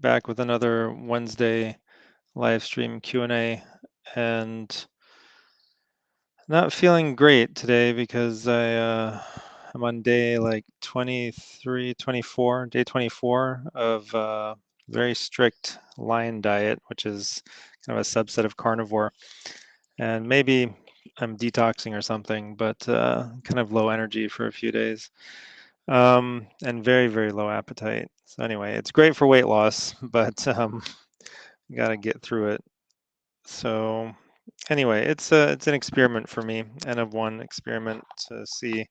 back with another Wednesday live stream Q&A, and not feeling great today because I'm on day like 23, 24, day 24 of very strict lion diet, which is kind of a subset of carnivore. And maybe I'm detoxing or something, but kind of low energy for a few days. And very, very low appetite. So anyway, it's great for weight loss, but you got to get through it. So anyway, it's an experiment for me, N of one experiment to see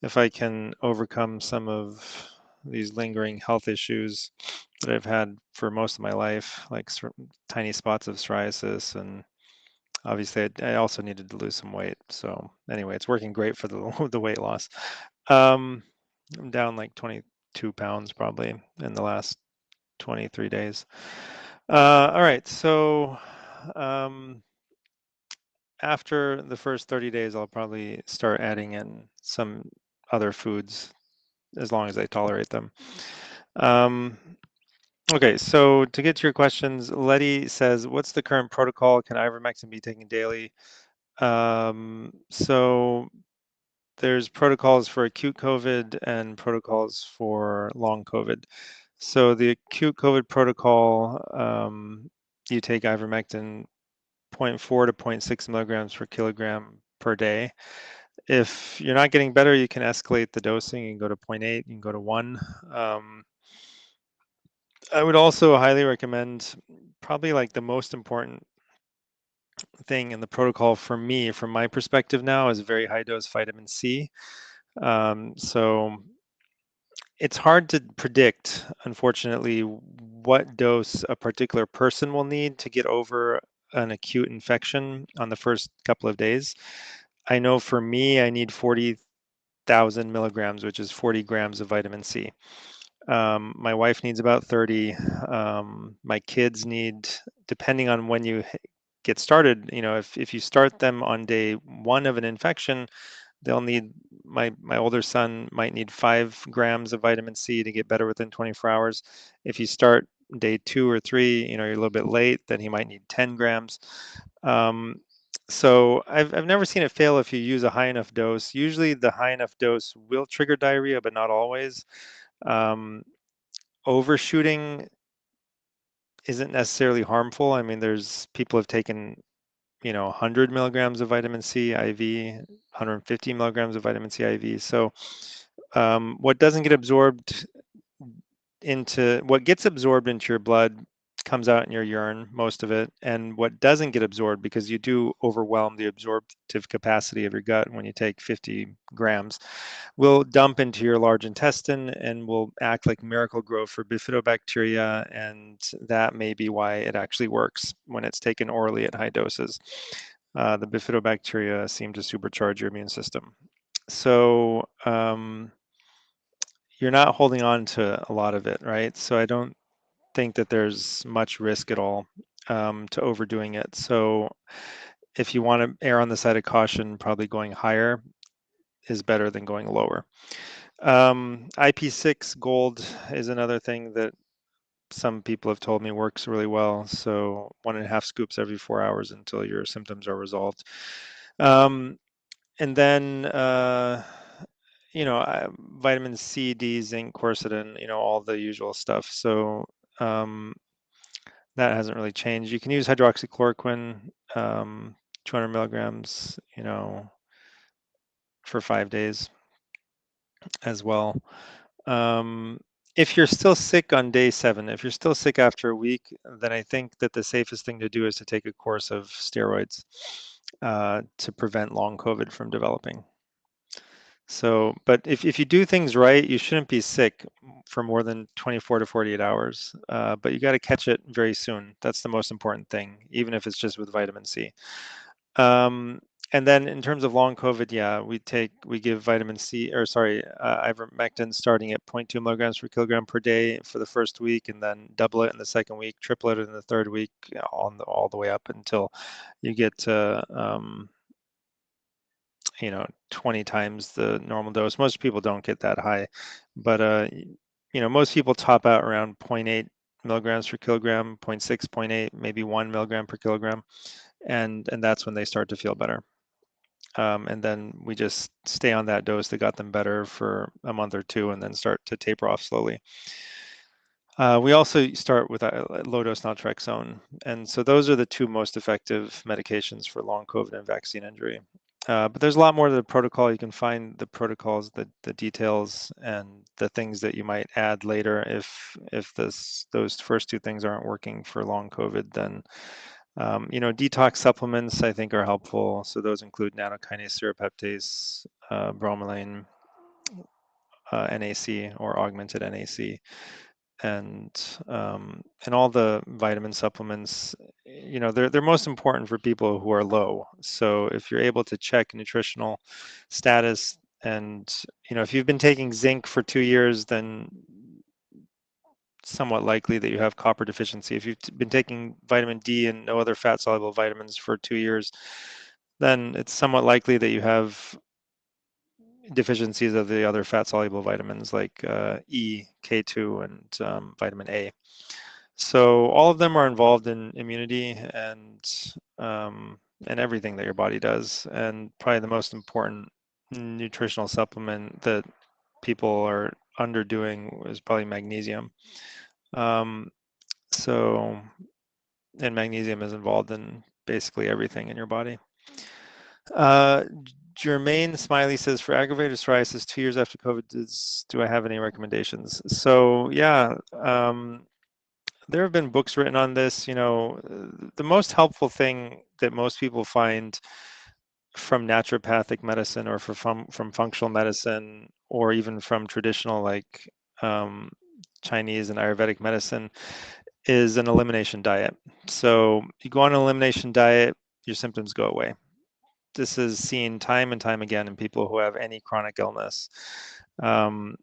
if I can overcome some of these lingering health issues that I've had for most of my life, like tiny spots of psoriasis, and obviously I also needed to lose some weight. So anyway, it's working great for the the weight loss. I'm down like 22 pounds probably in the last 23 days. All right, so after the first 30 days, I'll probably start adding in some other foods as long as I tolerate them. Okay, so to get to your questions, Letty says, what's the current protocol? Can ivermectin be taken daily? So there's protocols for acute COVID and protocols for long COVID. So the acute COVID protocol, you take ivermectin 0.4 to 0.6 milligrams per kilogram per day. If you're not getting better, you can escalate the dosing and go to 0.8, you can go to 1. I would also highly recommend, probably like the most important thing in the protocol for me, from my perspective now, is very high dose vitamin C. So it's hard to predict, unfortunately, what dose a particular person will need to get over an acute infection on the first couple of days. I know for me, I need 40,000 milligrams, which is 40 grams of vitamin C. My wife needs about 30. My kids need, depending on when you get started, if you start them on day 1 of an infection, they'll need, my older son might need 5 grams of vitamin C to get better within 24 hours. If you start day 2 or 3, you're a little bit late, then he might need 10 grams. So I've never seen it fail if you use a high enough dose. Usually the high enough dose will trigger diarrhea, but not always. Overshooting isn't necessarily harmful. I mean, there's people have taken 100 milligrams of vitamin C IV, 150 milligrams of vitamin C IV. So what gets absorbed into your blood comes out in your urine, most of it, and what doesn't get absorbed, because you do overwhelm the absorptive capacity of your gut when you take 50 grams, will dump into your large intestine and will act like Miracle-Gro for bifidobacteria, and that may be why it actually works when it's taken orally at high doses. The bifidobacteria seem to supercharge your immune system. So you're not holding on to a lot of it, right? So I don't think that there's much risk at all to overdoing it. So if you want to err on the side of caution, probably going higher is better than going lower. IP6 gold is another thing that some people have told me works really well. So 1.5 scoops every 4 hours until your symptoms are resolved. And then, vitamin C, D, zinc, quercetin, all the usual stuff. So that hasn't really changed. You can use hydroxychloroquine, 200 milligrams, for 5 days as well. If you're still sick on day 7, if you're still sick after a week, then I think that the safest thing to do is to take a course of steroids to prevent long COVID from developing. So, but if you do things right, you shouldn't be sick for more than 24 to 48 hours. But you got to catch it very soon. That's the most important thing, even if it's just with vitamin C. And then in terms of long COVID, yeah, we give vitamin C, or sorry, ivermectin starting at 0.2 milligrams per kilogram per day for the first week, and then double it in the second week, triple it in the third week, all the way up until you get to 20 times the normal dose. Most people don't get that high, but most people top out around 0.8 milligrams per kilogram, zero point 0.6, 0.8, maybe 1 milligram per kilogram, and that's when they start to feel better. And then we just stay on that dose that got them better for a month or two, and then start to taper off slowly. We also start with a low-dose naltrexone, and so those are the two most effective medications for long COVID and vaccine injury. But there's a lot more to the protocol. You can find the protocols, the details, and the things that you might add later if those first two things aren't working for long COVID. Then detox supplements I think are helpful. So those include nattokinase serrapeptase, bromelain, NAC or augmented NAC, and all the vitamin supplements. They're most important for people who are low. So if you're able to check nutritional status, and if you've been taking zinc for 2 years, then somewhat likely that you have copper deficiency. If you've been taking vitamin D and no other fat soluble vitamins for 2 years, then it's somewhat likely that you have deficiencies of the other fat soluble vitamins like E, K2, and vitamin A. So all of them are involved in immunity and everything that your body does. And probably the most important nutritional supplement that people are underdoing is probably magnesium. So, and magnesium is involved in basically everything in your body. Jermaine Smiley says, for aggravated psoriasis 2 years after COVID, do I have any recommendations? So yeah, there have been books written on this. The most helpful thing that most people find from naturopathic medicine or from functional medicine or even from traditional like Chinese and Ayurvedic medicine is an elimination diet. So you go on an elimination diet, your symptoms go away. This is seen time and time again in people who have any chronic illness. Why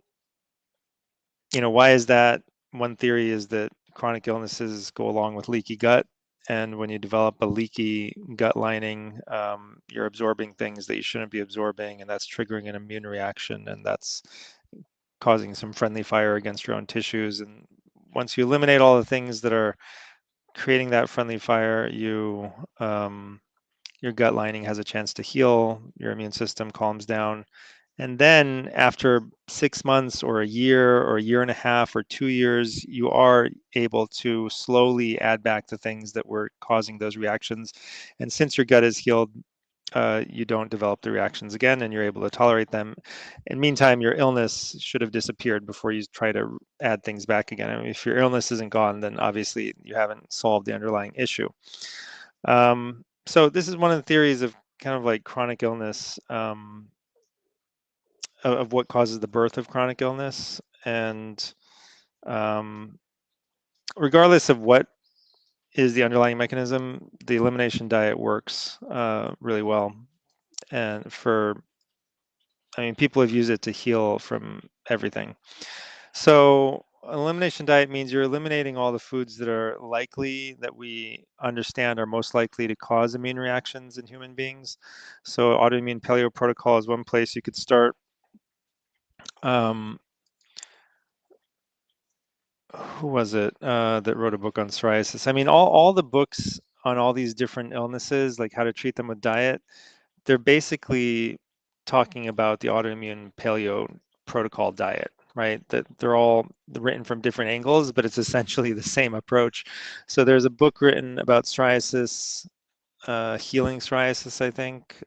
is that? One theory is that chronic illnesses go along with leaky gut. And when you develop a leaky gut lining, you're absorbing things that you shouldn't be absorbing, and that's triggering an immune reaction, and that's causing some friendly fire against your own tissues. And once you eliminate all the things that are creating that friendly fire, your gut lining has a chance to heal, your immune system calms down. And then after 6 months or a year and a half or 2 years, you are able to slowly add back the things that were causing those reactions. And since your gut is healed, you don't develop the reactions again, and you're able to tolerate them. In the meantime, your illness should have disappeared before you try to add things back again. I mean, if your illness isn't gone, then obviously you haven't solved the underlying issue. So this is one of the theories of kind of like chronic illness, of what causes the birth of chronic illness. And regardless of what is the underlying mechanism, the elimination diet works really well. And people have used it to heal from everything. So elimination diet means you're eliminating all the foods that are likely, that we understand are most likely to cause immune reactions in human beings. So autoimmune paleo protocol is one place you could start. Who was it that wrote a book on psoriasis? I mean, all the books on all these different illnesses, like how to treat them with diet, they're basically talking about the autoimmune paleo protocol diet, right? That they're all written from different angles, but it's essentially the same approach. So there's a book written about psoriasis, healing psoriasis, I think.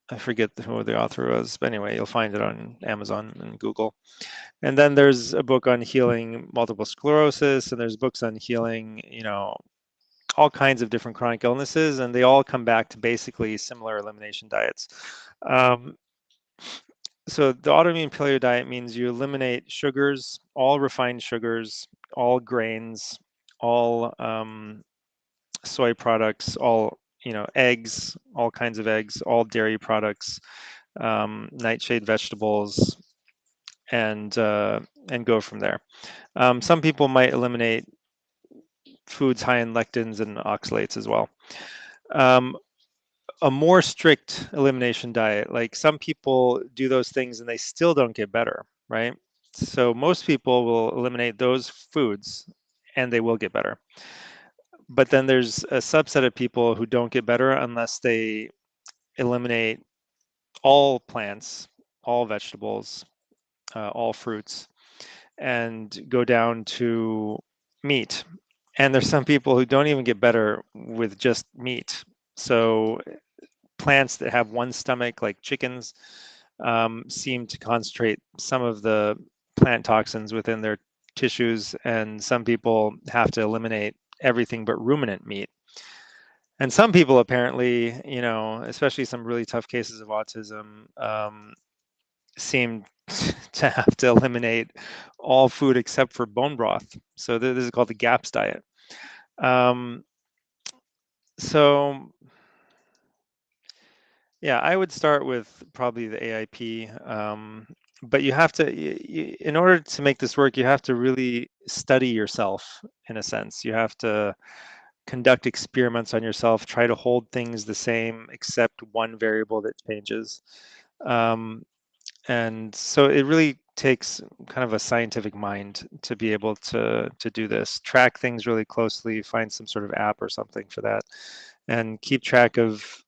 I forget who the author was, but anyway, you'll find it on Amazon and Google. And then there's a book on healing multiple sclerosis, and there's books on healing, all kinds of different chronic illnesses, and they all come back to basically similar elimination diets. So the autoimmune paleo diet means you eliminate sugars, all refined sugars, all grains, all soy products, all eggs, all kinds of eggs, all dairy products, nightshade vegetables, and go from there. Some people might eliminate foods high in lectins and oxalates as well. A more strict elimination diet, like some people do those things and they still don't get better, right? So most people will eliminate those foods and they will get better. But then there's a subset of people who don't get better unless they eliminate all plants, all vegetables, all fruits, and go down to meat. And there's some people who don't even get better with just meat. So plants that have one stomach, like chickens, seem to concentrate some of the plant toxins within their tissues, and some people have to eliminate everything but ruminant meat. And some people apparently, especially some really tough cases of autism, seem to have to eliminate all food except for bone broth. So this is called the GAPS diet. Um, so yeah, I would start with probably the AIP. But you have to, in order to make this work, you have to really study yourself in a sense. You have to conduct experiments on yourself, try to hold things the same except one variable that changes. Um, and so it really takes kind of a scientific mind to be able to do this. Track things really closely, find some sort of app or something for that, and keep track of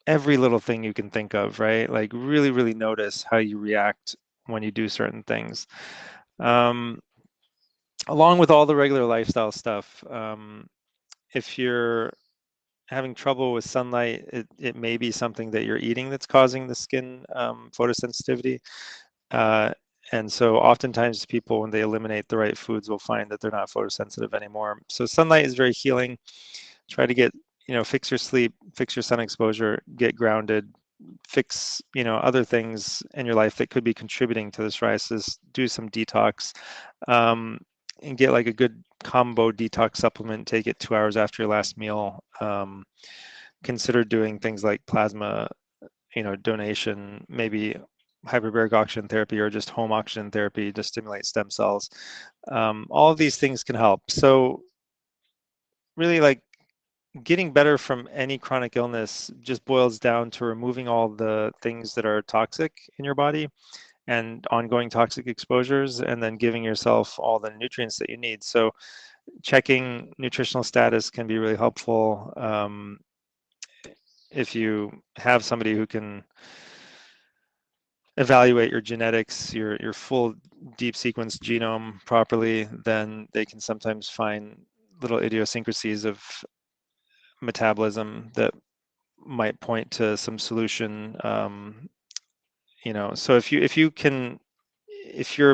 every little thing you can think of, right? Like really, really notice how you react when you do certain things. Um, Along with all the regular lifestyle stuff, if you're having trouble with sunlight, it may be something that you're eating that's causing the skin photosensitivity. Uh, and so oftentimes people, when they eliminate the right foods, will find that they're not photosensitive anymore. So sunlight is very healing. Try to get, fix your sleep, fix your sun exposure, get grounded, fix, other things in your life that could be contributing to the psoriasis, do some detox, and get like a good combo detox supplement, take it 2 hours after your last meal. Consider doing things like plasma, donation, maybe hyperbaric oxygen therapy or just home oxygen therapy to stimulate stem cells. All of these things can help. So really, like, getting better from any chronic illness just boils down to removing all the things that are toxic in your body and ongoing toxic exposures, and then giving yourself all the nutrients that you need. So checking nutritional status can be really helpful. If you have somebody who can evaluate your genetics, your full deep sequence genome properly, then they can sometimes find little idiosyncrasies of metabolism that might point to some solution. So if your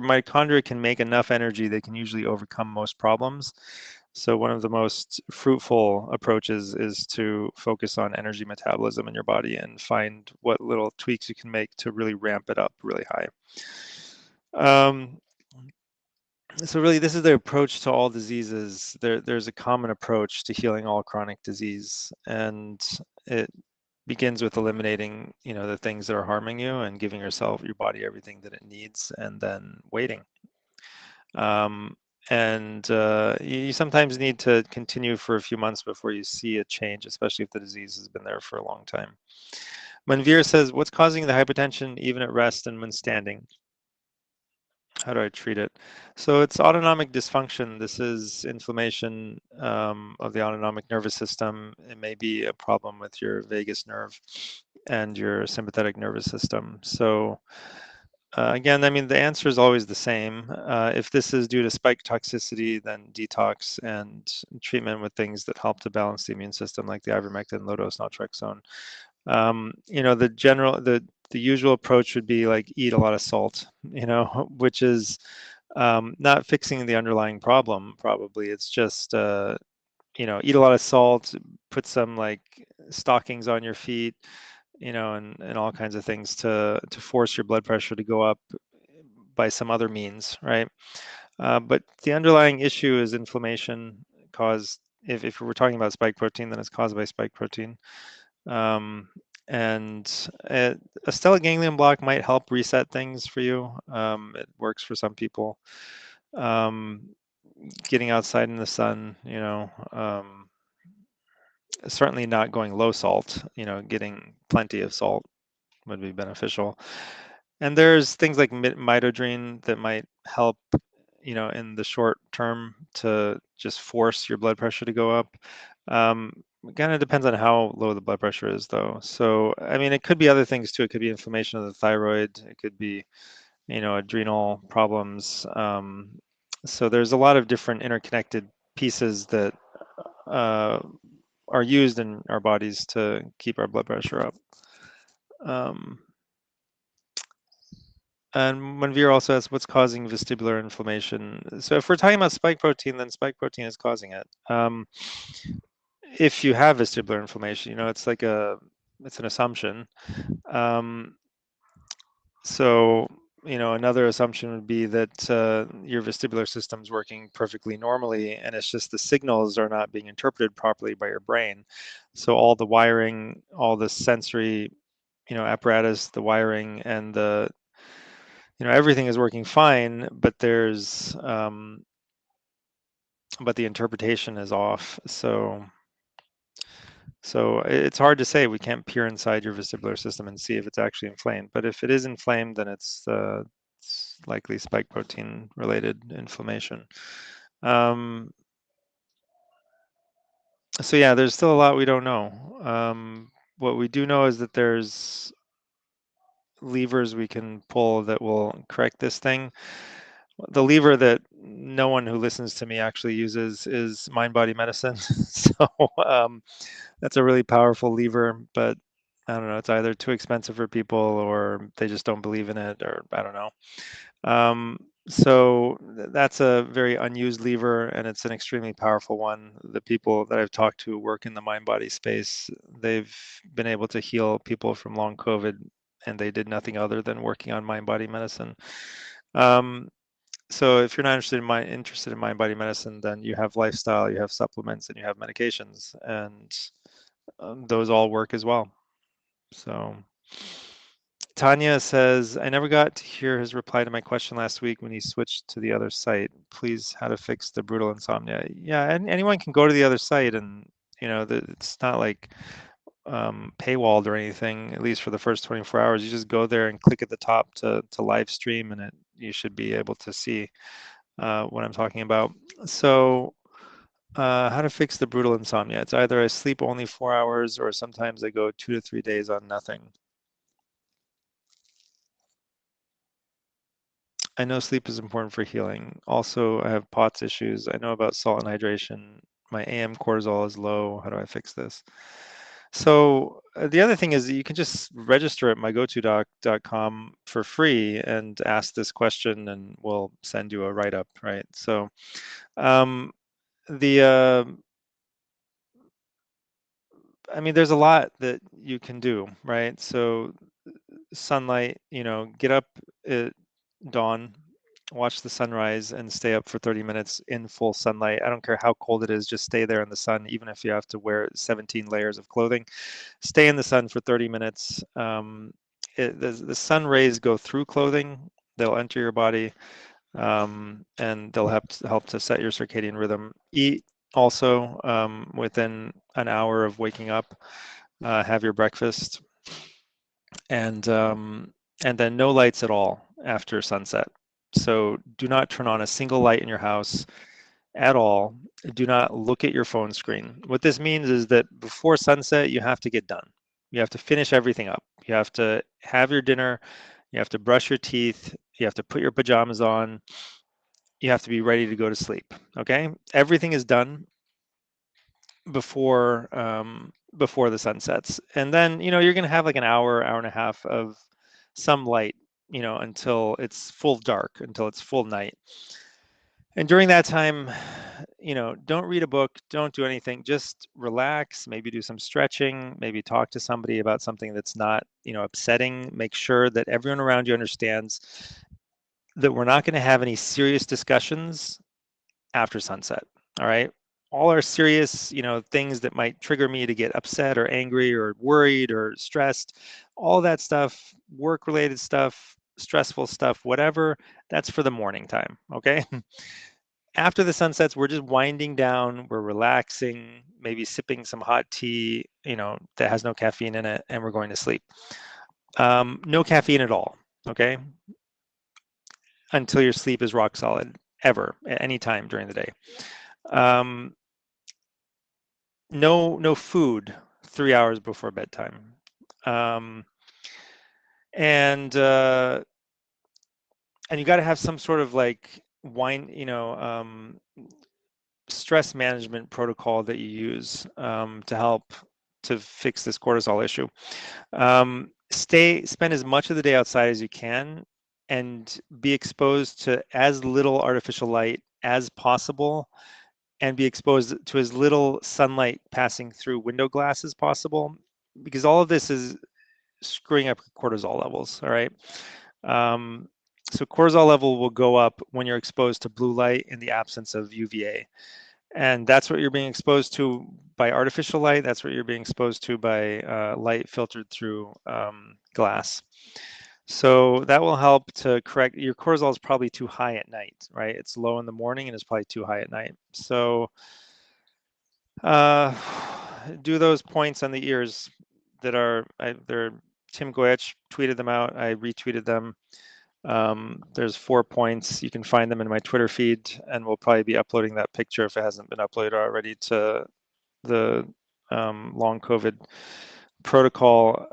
mitochondria can make enough energy, they can usually overcome most problems. So one of the most fruitful approaches is to focus on energy metabolism in your body and find what little tweaks you can make to really ramp it up really high. So really, this is the approach to all diseases. There's a common approach to healing all chronic disease, and it begins with eliminating, the things that are harming you and giving your body everything that it needs, and then waiting. And you sometimes need to continue for a few months before you see a change, especially if the disease has been there for a long time. Manveer says, what's causing the hypertension even at rest and when standing? How do I treat it? So it's autonomic dysfunction. This is inflammation of the autonomic nervous system. It may be a problem with your vagus nerve and your sympathetic nervous system. So again, I mean, the answer is always the same. If this is due to spike toxicity, then detox and treatment with things that help to balance the immune system, like the ivermectin, low-dose naltrexone. The usual approach would be like eat a lot of salt, which is not fixing the underlying problem. Probably it's just eat a lot of salt, put some like stockings on your feet, and all kinds of things to force your blood pressure to go up by some other means, right? But the underlying issue is inflammation caused. If we're talking about spike protein, then it's caused by spike protein. And a stellate ganglion block might help reset things for you. It works for some people. Getting outside in the sun, certainly not going low salt, getting plenty of salt would be beneficial. And there's things like mitogen that might help, in the short term to just force your blood pressure to go up. It kind of depends on how low the blood pressure is, though. So, I mean, it could be other things too. It could be inflammation of the thyroid. It could be, adrenal problems. So there's a lot of different interconnected pieces that uh, are used in our bodies to keep our blood pressure up. And Manveer also asks, what's causing vestibular inflammation? So if we're talking about spike protein, then spike protein is causing it. If you have vestibular inflammation, it's an assumption. Um, so, another assumption would be that your vestibular system is working perfectly normally, and it's just the signals are not being interpreted properly by your brain. So all the wiring, all the sensory, apparatus, the wiring, and everything is working fine, but but the interpretation is off. So it's hard to say. We can't peer inside your vestibular system and see if it's actually inflamed. But if it is inflamed, then it's likely spike protein related inflammation. So yeah, there's still a lot we don't know. What we do know is that there's levers we can pull that will correct this thing. The lever that no one who listens to me actually uses is mind body medicine. So that's a really powerful lever, but I don't know, it's either too expensive for people or they just don't believe in it, or I don't know. So that's a very unused lever, and it's an extremely powerful one. The people that I've talked to who work in the mind body space, they've been able to heal people from long COVID, and they did nothing other than working on mind body medicine. So if you're not interested in mind body medicine, then you have lifestyle, you have supplements, and you have medications, and those all work as well. So Tanya says, I never got to hear his reply to my question last week when he switched to the other site. Please, how to fix the brutal insomnia. Yeah, and anyone can go to the other site, and it's not like paywalled or anything, at least for the first 24 hours. You just go there and click at the top to live stream, and you should be able to see what I'm talking about. So how to fix the brutal insomnia. It's either I sleep only 4 hours, or sometimes I go 2 to 3 days on nothing. I know sleep is important for healing. Also, I have POTS issues. I know about salt and hydration. My AM cortisol is low. How do I fix this? So the other thing is that you can just register at mygotodoc.com for free and ask this question, and we'll send you a write-up, right? So um, the I mean, there's a lot that you can do, right? So sunlight, get up at dawn, watch the sunrise, and stay up for 30 minutes in full sunlight. I don't care how cold it is, just stay there in the sun, even if you have to wear 17 layers of clothing. Stay in the sun for 30 minutes. The sun rays go through clothing, they'll enter your body, and they'll help to set your circadian rhythm. Eat also within an hour of waking up. Have your breakfast, and then no lights at all after sunset. So do not turn on a single light in your house at all. Do not look at your phone screen. What this means is that before sunset, you have to get done. You have to finish everything up. You have to have your dinner. You have to brush your teeth. You have to put your pajamas on. You have to be ready to go to sleep. Okay? Everything is done before the sun sets, and then you're going to have like an hour and a half of some light, until it's full dark, until it's full night. And during that time, don't read a book, don't do anything, just relax, maybe do some stretching, maybe talk to somebody about something that's not upsetting. Make sure that everyone around you understands that we're not going to have any serious discussions after sunset. All right. All our serious, things that might trigger me to get upset or angry or worried or stressed, all that stuff, work related stuff, stressful stuff, whatever, that's for the morning time. Okay. After the sun sets, we're just winding down, we're relaxing, maybe sipping some hot tea, that has no caffeine in it, and we're going to sleep. No caffeine at all. okay, until your sleep is rock solid, ever, at any time during the day. Um, no food 3 hours before bedtime. Um, and and you got to have some sort of like stress management protocol that you use to help to fix this cortisol issue. Spend as much of the day outside as you can and be exposed to as little artificial light as possible, and be exposed to as little sunlight passing through window glass as possible, because all of this is screwing up cortisol levels. All right. Um, so cortisol level will go up when you're exposed to blue light in the absence of UVA. And that's what you're being exposed to by artificial light. That's what you're being exposed to by light filtered through glass. So that will help to correct. Your cortisol is probably too high at night, right? It's low in the morning and it's probably too high at night. So uh, do those points on the ears that are, they're Tim Goetsch tweeted them out. I retweeted them. There's 4 points. You can find them in my Twitter feed, and we'll probably be uploading that picture if it hasn't been uploaded already to the long COVID protocol.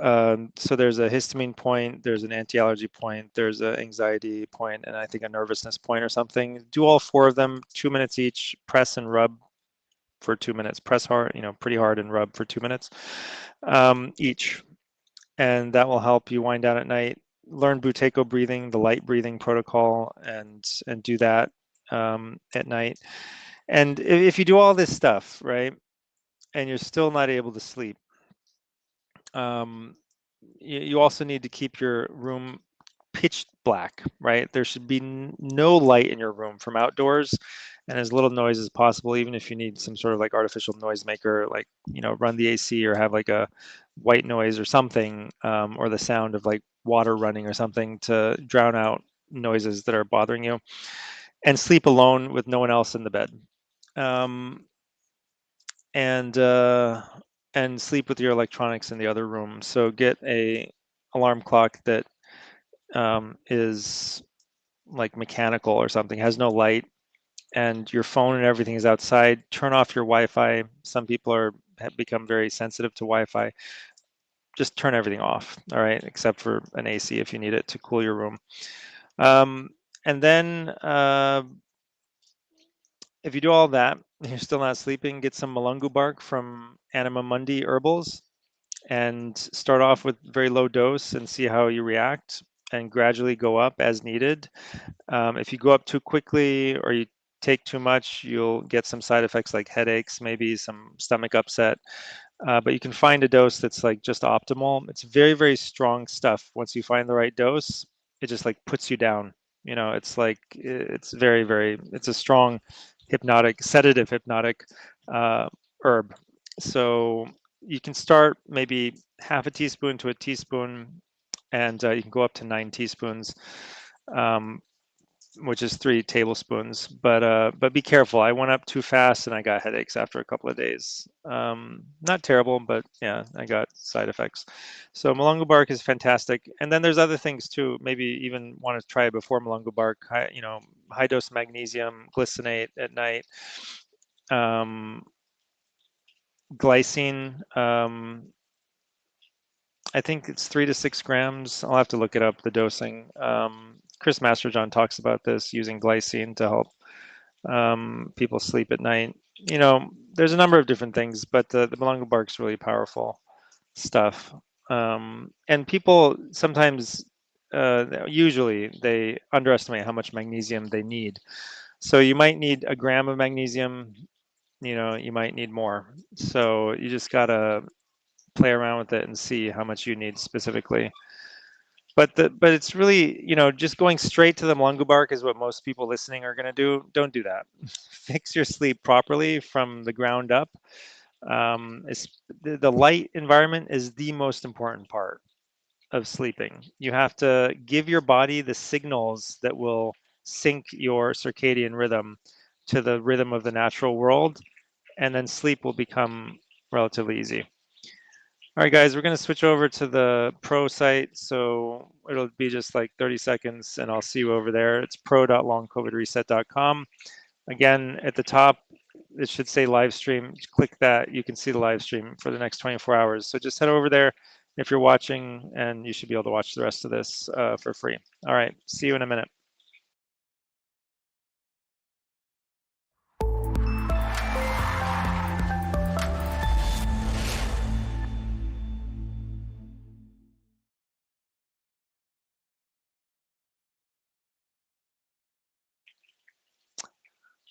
So there's a histamine point, there's an anti-allergy point, there's an anxiety point, and I think a nervousness point or something. Do all 4 of them, 2 minutes each. Press and rub for 2 minutes. Press hard, pretty hard, and rub for 2 minutes each, and that will help you wind down at night. Learn Buteyko breathing, the light breathing protocol, and do that at night. And if you do all this stuff, right, and you're still not able to sleep, you also need to keep your room pitch black, right? There should be no light in your room from outdoors, and as little noise as possible. Even if you need some sort of like artificial noisemaker, like run the AC or have like a white noise or something, or the sound of like water running or something to drown out noises that are bothering you. And sleep alone with no one else in the bed. Um, and sleep with your electronics in the other room. So get a alarm clock that is like mechanical or something, has no light, and your phone and everything is outside. Turn off your Wi-Fi. Some people have become very sensitive to Wi-Fi. Just turn everything off, all right, except for an AC if you need it to cool your room. And then if you do all that and you're still not sleeping, get some Mulungu bark from Anima Mundi Herbals and start off with very low dose and see how you react, and gradually go up as needed. If you go up too quickly or you take too much, you'll get some side effects like headaches, maybe some stomach upset. But you can find a dose that's like just optimal. It's very, very strong stuff. Once you find the right dose, it just like puts you down. It's like, it's very, very, it's a strong sedative hypnotic herb. So you can start maybe half a teaspoon to a teaspoon, and you can go up to 9 teaspoons, which is 3 tablespoons. But be careful. I went up too fast and I got headaches after a couple of days. Not terrible, but yeah, I got side effects. So Mulungu bark is fantastic. And then there's other things too. Maybe even want to try it before Mulungu bark. High dose magnesium glycinate at night. Glycine. I think it's 3 to 6 grams. I'll have to look it up, the dosing. Chris Masterjohn talks about this, using glycine to help people sleep at night. There's a number of different things, but the Mulungu bark's really powerful stuff. And people sometimes, usually, they underestimate how much magnesium they need. So you might need a gram of magnesium, you might need more. So you just gotta play around with it and see how much you need specifically. But it's really, just going straight to the Mulungu bark is what most people listening are going to do. Don't do that. Fix your sleep properly from the ground up. The light environment is the most important part of sleeping. You have to give your body the signals that will sync your circadian rhythm to the rhythm of the natural world, and then sleep will become relatively easy. All right, guys, we're going to switch over to the pro site. So it'll be just like 30 seconds and I'll see you over there. It's pro.longcovidreset.com. Again, at the top, it should say live stream. Just click that. You can see the live stream for the next 24 hours. So just head over there if you're watching, and you should be able to watch the rest of this for free. All right, see you in a minute.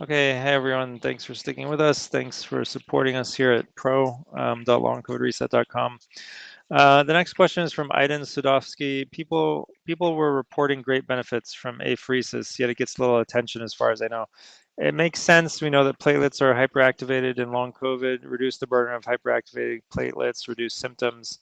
Okay, hey everyone, thanks for sticking with us. Thanks for supporting us here at pro.longcovidreset.com. The next question is from Aiden Sudovsky. People were reporting great benefits from apheresis, yet it gets little attention as far as I know. It makes sense. We know that platelets are hyperactivated in long COVID, reduce the burden of hyperactivated platelets, reduce symptoms.